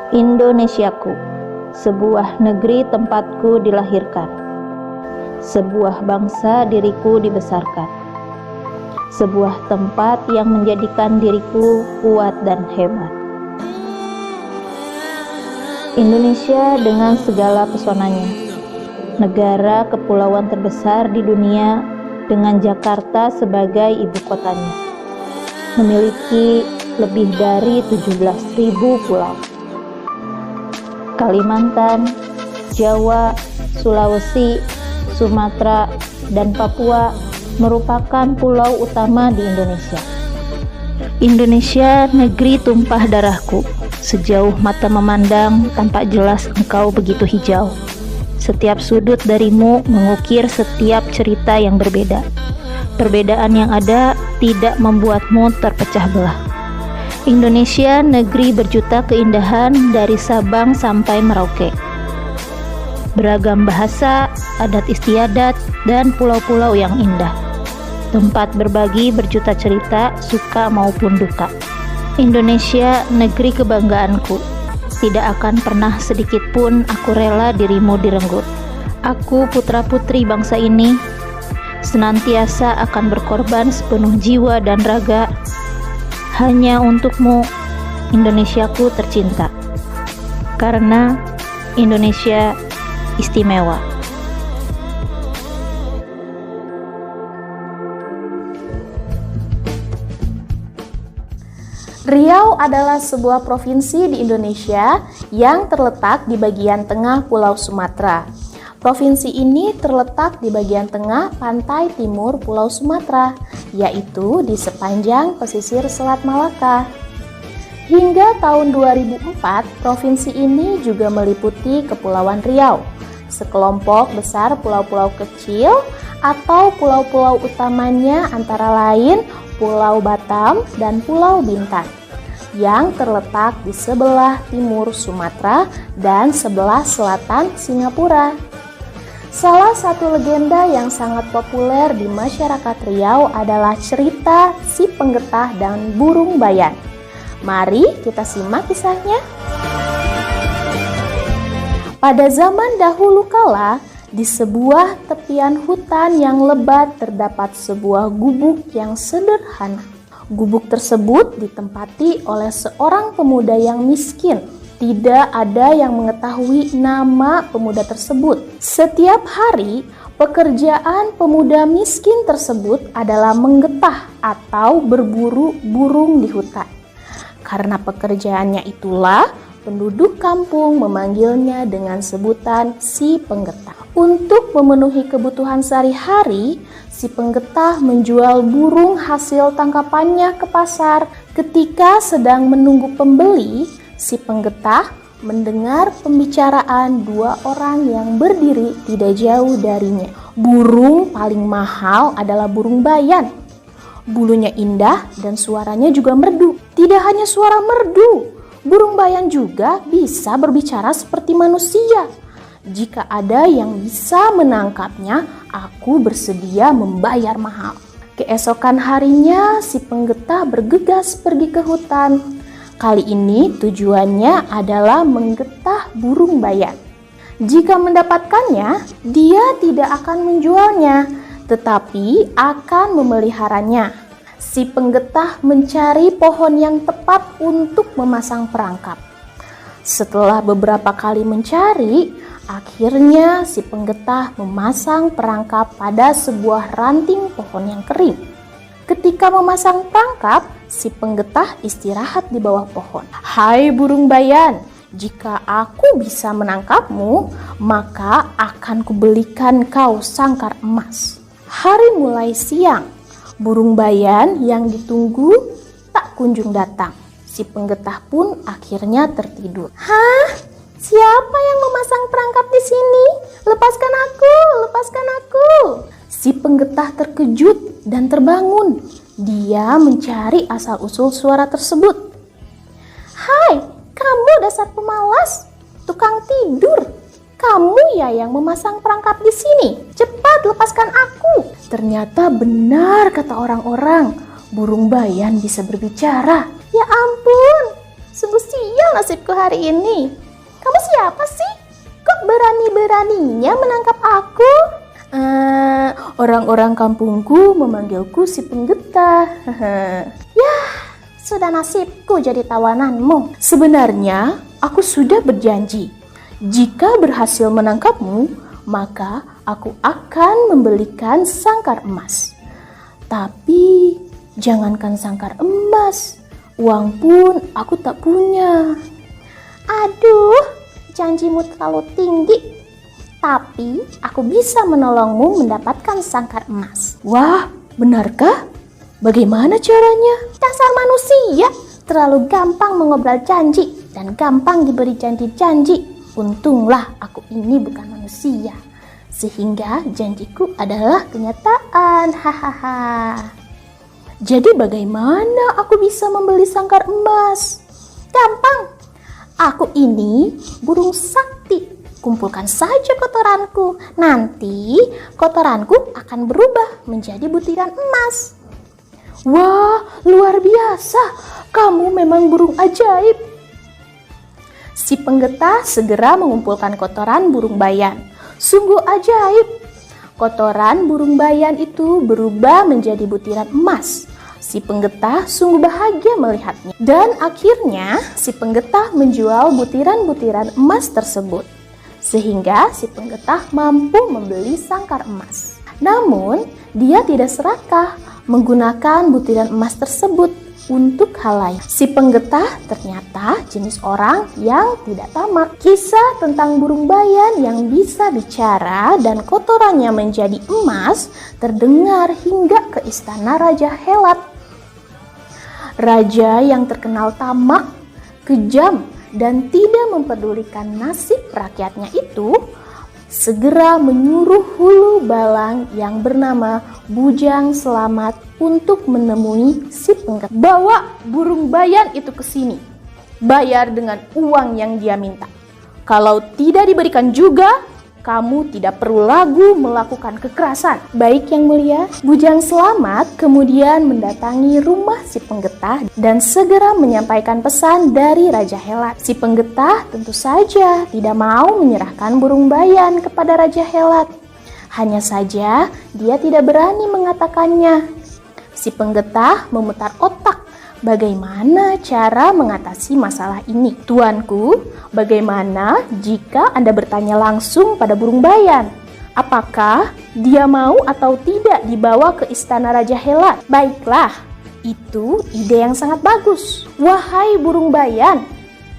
Indonesiaku, sebuah negeri tempatku dilahirkan, sebuah bangsa diriku dibesarkan, sebuah tempat yang menjadikan diriku kuat dan hebat. Indonesia dengan segala pesonanya, negara kepulauan terbesar di dunia dengan Jakarta sebagai ibu kotanya, memiliki lebih dari 17.000 pulau. Kalimantan, Jawa, Sulawesi, Sumatera, dan Papua merupakan pulau utama di Indonesia. Indonesia, negeri tumpah darahku. Sejauh mata memandang, tampak jelas engkau begitu hijau. Setiap sudut darimu mengukir setiap cerita yang berbeda. Perbedaan yang ada tidak membuatmu terpecah belah. Indonesia, negeri berjuta keindahan dari Sabang sampai Merauke. Beragam bahasa, adat istiadat, dan pulau-pulau yang indah. Tempat berbagi berjuta cerita, suka maupun duka. Indonesia, negeri kebanggaanku. Tidak akan pernah sedikit pun aku rela dirimu direnggut. Aku putra-putri bangsa ini, senantiasa akan berkorban sepenuh jiwa dan raga hanya untukmu, Indonesiaku tercinta. Karena Indonesia istimewa. Riau adalah sebuah provinsi di Indonesia yang terletak di bagian tengah Pulau Sumatera. Provinsi ini terletak di bagian tengah pantai timur Pulau Sumatera, yaitu di sepanjang pesisir Selat Malaka. Hingga tahun 2004, provinsi ini juga meliputi Kepulauan Riau, sekelompok besar pulau-pulau kecil atau pulau-pulau utamanya antara lain Pulau Batam dan Pulau Bintan, yang terletak di sebelah timur Sumatera dan sebelah selatan Singapura. Salah satu legenda yang sangat populer di masyarakat Riau adalah cerita Si Penggetah dan Burung Bayan. Mari kita simak kisahnya. Pada zaman dahulu kala, di sebuah tepian hutan yang lebat terdapat sebuah gubuk yang sederhana. Gubuk tersebut ditempati oleh seorang pemuda yang miskin. Tidak ada yang mengetahui nama pemuda tersebut. Setiap hari, pekerjaan pemuda miskin tersebut adalah menggetah atau berburu burung di hutan. Karena pekerjaannya itulah, penduduk kampung memanggilnya dengan sebutan Si Penggetah. Untuk memenuhi kebutuhan sehari-hari, Si Penggetah menjual burung hasil tangkapannya ke pasar. Ketika sedang menunggu pembeli, Si Penggetah mendengar pembicaraan dua orang yang berdiri tidak jauh darinya. Burung paling mahal adalah burung bayan. Bulunya indah dan suaranya juga merdu. Tidak hanya suara merdu, burung bayan juga bisa berbicara seperti manusia. Jika ada yang bisa menangkapnya, aku bersedia membayar mahal. Keesokan harinya, Si Penggetah bergegas pergi ke hutan. Kali ini tujuannya adalah menggetah burung bayan. Jika mendapatkannya, dia tidak akan menjualnya, tetapi akan memeliharanya. Si Penggetah mencari pohon yang tepat untuk memasang perangkap. Setelah beberapa kali mencari, akhirnya Si Penggetah memasang perangkap pada sebuah ranting pohon yang kering. Ketika memasang perangkap, Si Penggetah istirahat di bawah pohon. Hai burung bayan, jika aku bisa menangkapmu, maka akan kubelikan kau sangkar emas. Hari mulai siang, burung bayan yang ditunggu tak kunjung datang. Si Penggetah pun akhirnya tertidur. Hah? Siapa yang memasang perangkap di sini? Lepaskan aku, lepaskan aku. Si Penggetah terkejut dan terbangun. Dia mencari asal-usul suara tersebut. Hai, kamu dasar pemalas, tukang tidur. Kamu ya yang memasang perangkap di sini. Cepat lepaskan aku. Ternyata benar kata orang-orang, burung bayan bisa berbicara. Ya ampun, sungguh sial sial nasibku hari ini. Kamu siapa sih? Kok berani-beraninya menangkap aku? Orang-orang kampungku memanggilku si Penggetah. Yah, sudah nasibku jadi tawananmu. Sebenarnya aku sudah berjanji, jika berhasil menangkapmu, maka aku akan membelikan sangkar emas. Tapi jangankan sangkar emas, uang pun aku tak punya. Aduh, janjimu terlalu tinggi. Tapi aku bisa menolongmu mendapatkan sangkar emas. Wah, benarkah? Bagaimana caranya? Dasar manusia, terlalu gampang mengobrol janji dan gampang diberi janji-janji. Untunglah aku ini bukan manusia, sehingga janjiku adalah kenyataan. Hahaha. Jadi bagaimana aku bisa membeli sangkar emas? Gampang. Aku ini burung sakti. Kumpulkan saja kotoranku. Nanti kotoranku akan berubah menjadi butiran emas. Wah, luar biasa. Kamu memang burung ajaib. Si Penggetah segera mengumpulkan kotoran burung bayan. Sungguh ajaib. Kotoran burung bayan itu berubah menjadi butiran emas. Si Penggetah sungguh bahagia melihatnya. Dan akhirnya si Penggetah menjual butiran-butiran emas tersebut. Sehingga si Penggetah mampu membeli sangkar emas. Namun, dia tidak serakah menggunakan butiran emas tersebut untuk hal lain. Si Penggetah ternyata jenis orang yang tidak tamak. Kisah tentang burung bayan yang bisa bicara dan kotorannya menjadi emas terdengar hingga ke istana Raja Helat. Raja yang terkenal tamak, kejam, dan tidak mempedulikan nasib rakyatnya itu segera menyuruh hulu balang yang bernama Bujang Selamat untuk menemui si Penggetah. Bawa burung bayan itu ke sini. Bayar dengan uang yang dia minta. Kalau tidak diberikan juga, kamu tidak perlu lagi melakukan kekerasan. Baik yang mulia. Bujang Selamat kemudian mendatangi rumah si Penggetah dan segera menyampaikan pesan dari Raja Helat. Si Penggetah tentu saja tidak mau menyerahkan burung bayan kepada Raja Helat. Hanya saja dia tidak berani mengatakannya. Si Penggetah memutar otak. Bagaimana cara mengatasi masalah ini? Tuanku, bagaimana jika Anda bertanya langsung pada burung bayan? Apakah dia mau atau tidak dibawa ke istana Raja Helat? Baiklah, itu ide yang sangat bagus. Wahai burung bayan,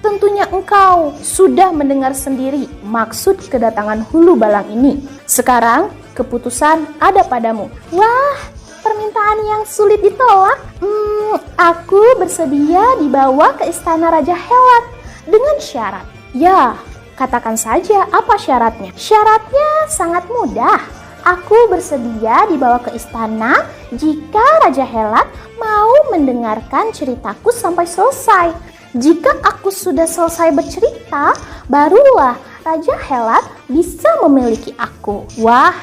tentunya engkau sudah mendengar sendiri maksud kedatangan hulu balang ini. Sekarang keputusan ada padamu. Wah, permintaan yang sulit ditolak. Aku bersedia dibawa ke istana Raja Helat dengan syarat. Ya, katakan saja apa syaratnya. Syaratnya sangat mudah. Aku bersedia dibawa ke istana jika Raja Helat mau mendengarkan ceritaku sampai selesai. Jika aku sudah selesai bercerita, barulah Raja Helat bisa memiliki aku. Wah,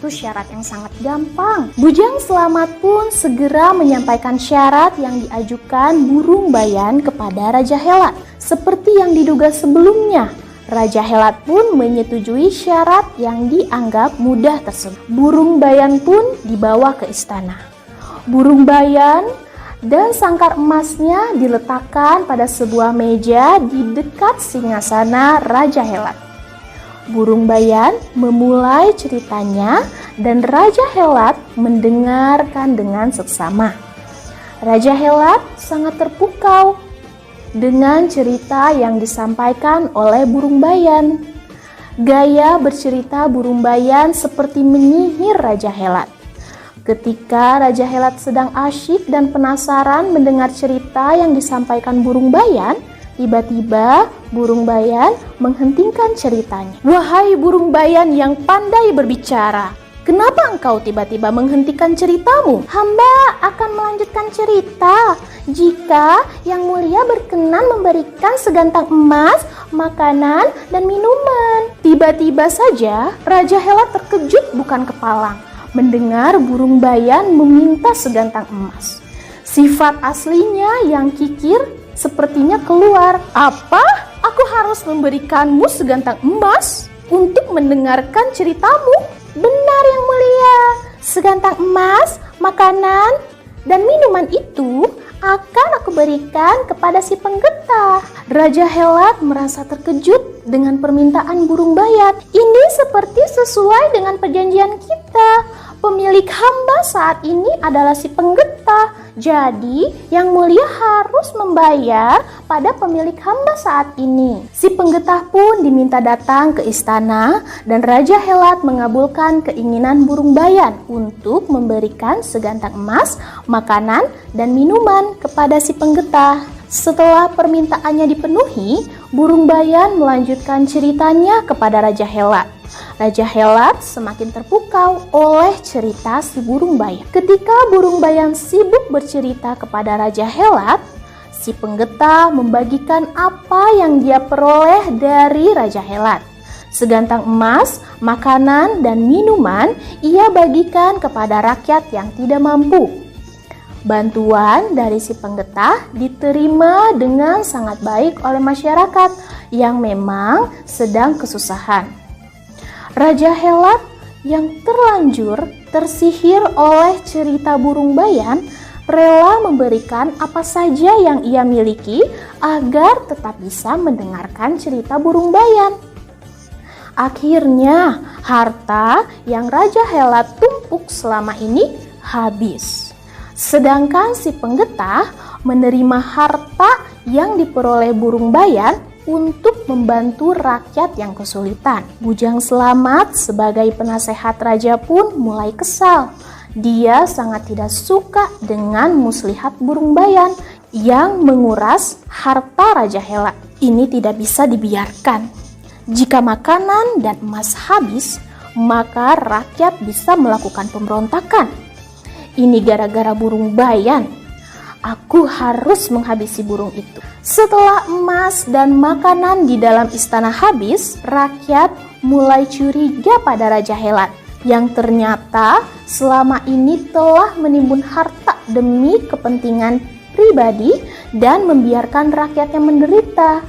itu syarat yang sangat gampang. Bujang Selamat pun segera menyampaikan syarat yang diajukan burung bayan kepada Raja Helat. Seperti yang diduga sebelumnya, Raja Helat pun menyetujui syarat yang dianggap mudah tersebut. Burung bayan pun dibawa ke istana. Burung bayan dan sangkar emasnya diletakkan pada sebuah meja di dekat singgasana Raja Helat. Burung bayan memulai ceritanya dan Raja Helat mendengarkan dengan seksama. Raja Helat sangat terpukau dengan cerita yang disampaikan oleh burung bayan. Gaya bercerita burung bayan seperti menyihir Raja Helat. Ketika Raja Helat sedang asyik dan penasaran mendengar cerita yang disampaikan burung bayan, tiba-tiba burung bayan menghentikan ceritanya. Wahai burung bayan yang pandai berbicara, kenapa engkau tiba-tiba menghentikan ceritamu? Hamba akan melanjutkan cerita jika yang mulia berkenan memberikan segantang emas, makanan, dan minuman. Tiba-tiba saja Raja Helat terkejut bukan kepalang mendengar burung bayan meminta segantang emas. Sifat aslinya yang kikir sepertinya keluar. Apa? Aku harus memberikanmu segantang emas untuk mendengarkan ceritamu? Benar yang mulia, segantang emas, makanan, dan minuman itu akan aku berikan kepada si penggeta. Raja Helat merasa terkejut dengan permintaan burung bayat. Ini seperti sesuai dengan perjanjian kita. Pemilik hamba saat ini adalah si penggeta. Jadi, yang mulia harus membayar pada pemilik hamba saat ini. Si penggeta pun diminta datang ke istana dan Raja Helat mengabulkan keinginan burung bayan untuk memberikan segantang emas, makanan, dan minuman kepada si penggeta. Setelah permintaannya dipenuhi, burung bayan melanjutkan ceritanya kepada Raja Helat. Raja Helat semakin terpukau oleh cerita si burung bayan. Ketika burung bayan sibuk bercerita kepada Raja Helat, si penggeta membagikan apa yang dia peroleh dari Raja Helat. Segantang emas, makanan, dan minuman ia bagikan kepada rakyat yang tidak mampu. Bantuan dari si penggeta diterima dengan sangat baik oleh masyarakat yang memang sedang kesusahan. Raja Helat yang terlanjur tersihir oleh cerita burung bayan rela memberikan apa saja yang ia miliki agar tetap bisa mendengarkan cerita burung bayan. Akhirnya, harta yang Raja Helat tumpuk selama ini habis. Sedangkan si penggeta menerima harta yang diperoleh burung bayan untuk membantu rakyat yang kesulitan. Bujang Selamat sebagai penasehat raja pun mulai kesal. Dia sangat tidak suka dengan muslihat burung bayan yang menguras harta Raja Helat. Ini tidak bisa dibiarkan. Jika makanan dan emas habis, maka rakyat bisa melakukan pemberontakan. Ini gara-gara burung bayan. Aku harus menghabisi burung itu. Setelah emas dan makanan di dalam istana habis, rakyat mulai curiga pada Raja Helat yang ternyata selama ini telah menimbun harta demi kepentingan pribadi dan membiarkan rakyatnya menderita.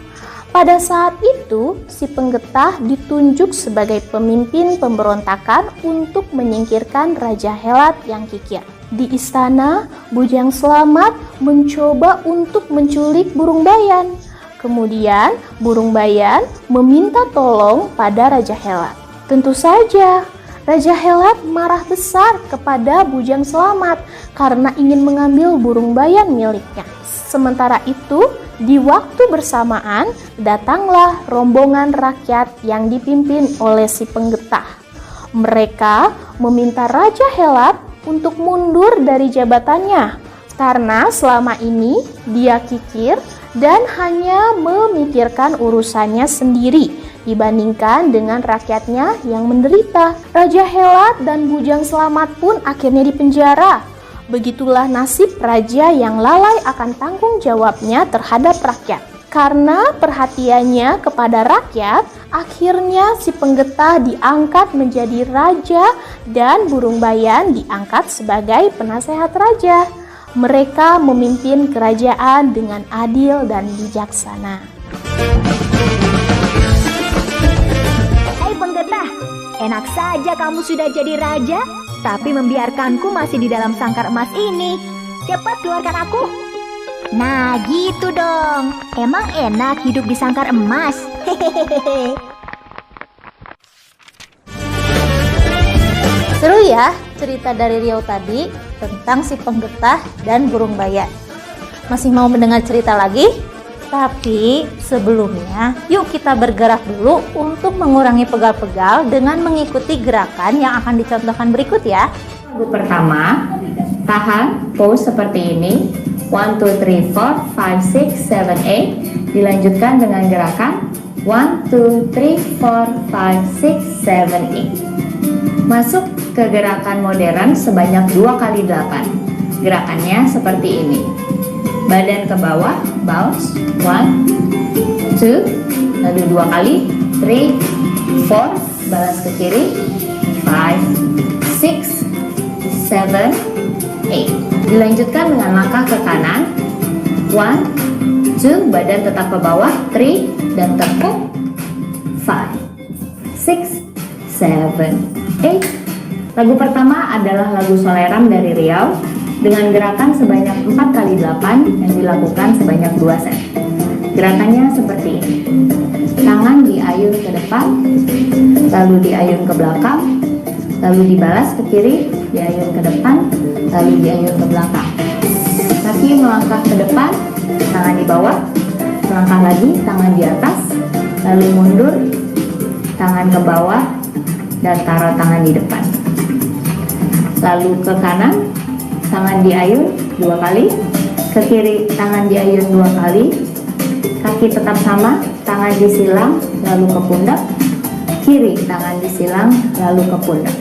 Pada saat itu, si penggeta ditunjuk sebagai pemimpin pemberontakan untuk menyingkirkan Raja Helat yang kikir. Di istana, Bujang Selamat mencoba untuk menculik burung bayan. Kemudian, burung bayan meminta tolong pada Raja Helat. Tentu saja, Raja Helat marah besar kepada Bujang Selamat karena ingin mengambil burung bayan miliknya. Sementara itu, di waktu bersamaan, datanglah rombongan rakyat yang dipimpin oleh si penggeta. Mereka meminta Raja Helat untuk mundur dari jabatannya karena selama ini dia kikir dan hanya memikirkan urusannya sendiri dibandingkan dengan rakyatnya yang menderita. Raja Helat dan Bujang Selamat pun akhirnya dipenjara. Begitulah nasib raja yang lalai akan tanggung jawabnya terhadap rakyat. Karena perhatiannya kepada rakyat, akhirnya si penggeta diangkat menjadi raja dan burung bayan diangkat sebagai penasehat raja. Mereka memimpin kerajaan dengan adil dan bijaksana. Hai penggeta, enak saja kamu sudah jadi raja, tapi membiarkanku masih di dalam sangkar emas ini. Cepat keluarkan aku. Nah gitu dong, emang enak hidup di sangkar emas. Hehehe. Seru ya cerita dari Riau tadi tentang si penggeta dan burung bayan. Masih mau mendengar cerita lagi? Tapi sebelumnya yuk kita bergerak dulu untuk mengurangi pegal-pegal dengan mengikuti gerakan yang akan dicontohkan berikut ya. Lagu pertama, tahan pose seperti ini. 1, 2, 3, 4, 5, 6, 7, 8. Dilanjutkan dengan gerakan 1, 2, 3, 4, 5, 6, 7, 8. Masuk ke gerakan modern sebanyak 2 kali 8. Gerakannya seperti ini. Badan ke bawah, bounce, 1, 2, lalu 2 kali, 3, 4, balas ke kiri, 5, 6, 7, 8. Dilanjutkan dengan langkah ke kanan, 1, 2, 2, badan tetap ke bawah. 3, dan tepuk. 5, 6, 7, 8. Lagu pertama adalah lagu Soleram dari Riau dengan gerakan sebanyak 4 kali 8 yang dilakukan sebanyak 2 set. Gerakannya seperti ini. Tangan diayun ke depan, lalu diayun ke belakang, lalu dibalas ke kiri, diayun ke depan, lalu diayun ke belakang. Kaki melangkah ke depan, tangan di bawah, melangkah lagi, tangan di atas, lalu mundur, tangan ke bawah, dan taruh tangan di depan. Lalu ke kanan, tangan diayun 2 kali, ke kiri tangan diayun 2 kali, kaki tetap sama, tangan disilang, lalu ke pundak, kiri tangan disilang, lalu ke pundak.